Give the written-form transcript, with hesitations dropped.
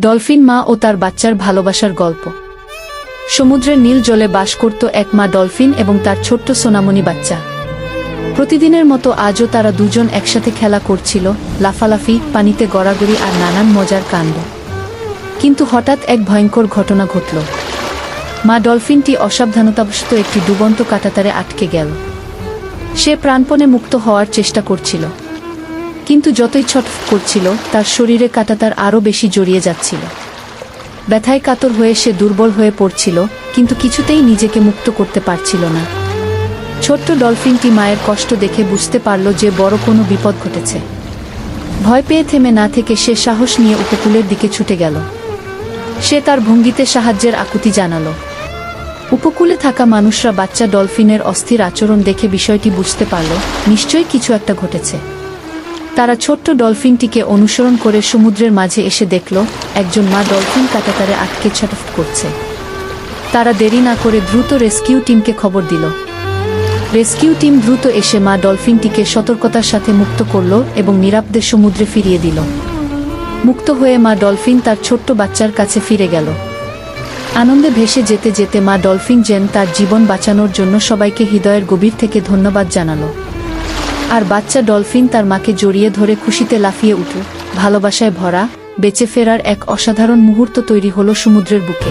Dolphin মা ও তার বাচ্চার ভালোবাসার গল্প। সমুদ্রের নীল জলে বাস করত এক মা ডলফিন এবং তার ছোট্ট সোনামণি বাচ্চা। প্রতিদিনের মতো আজও তারা দুজন একসাথে খেলা করছিল, লাফালাফি, পানিতে গড়াগড়ি আর নানান মজার কাণ্ড। কিন্তু হঠাৎ এক ভয়ঙ্কর ঘটনা ঘটল। মা ডলফিনটি অসাবধানতাবশত একটি ডুবন্ত কাঁটাতারে আটকে গেল। সে প্রাণপণে মুক্ত হওয়ার চেষ্টা করছিল, কিন্তু যতই ছটফট করছিল তার শরীরে কাঁটাতার আরও বেশি জড়িয়ে যাচ্ছিল। ব্যথায় কাতর হয়ে সে দুর্বল হয়ে পড়ছিল, কিন্তু কিছুতেই নিজেকে মুক্ত করতে পারছিল না। ছোট্ট ডলফিনটি মায়ের কষ্ট দেখে বুঝতে পারল যে বড় কোনো বিপদ ঘটেছে। ভয় পেয়ে থেমে না থেকে সে সাহস নিয়ে উপকূলের দিকে ছুটে গেল। সে তার ভঙ্গিতে সাহায্যের আকুতি জানালো। উপকূলে থাকা মানুষরা বাচ্চা ডলফিনের অস্থির আচরণ দেখে বিষয়টি বুঝতে পারল, নিশ্চয়ই কিছু একটা ঘটেছে। তারা ছোট্ট ডলফিনটিকে অনুসরণ করে সমুদ্রের মাঝে এসে দেখল একজন মা ডলফিন কাঁটাতারে আটকে ছটফট করছে। তারা দেরি না করে দ্রুত রেস্কিউ টিমকে খবর দিল। রেস্কিউ টিম দ্রুত এসে মা ডলফিনটিকে সতর্কতার সাথে মুক্ত করল এবং নিরাপদে সমুদ্রে ফিরিয়ে দিল। মুক্ত হয়ে মা ডলফিন তার ছোট্ট বাচ্চার কাছে ফিরে গেল। আনন্দে ভেসে যেতে যেতে মা ডলফিন যেন তার জীবন বাঁচানোর জন্য সবাইকে হৃদয়ের গভীর থেকে ধন্যবাদ জানালো। আর বাচ্চা ডলফিন তার মাকে জড়িয়ে ধরে খুশিতে লাফিয়ে উঠল। ভালোবাসায় ভরা বেঁচে ফেরার এক অসাধারণ মুহূর্ত তৈরি হলো সমুদ্রের বুকে।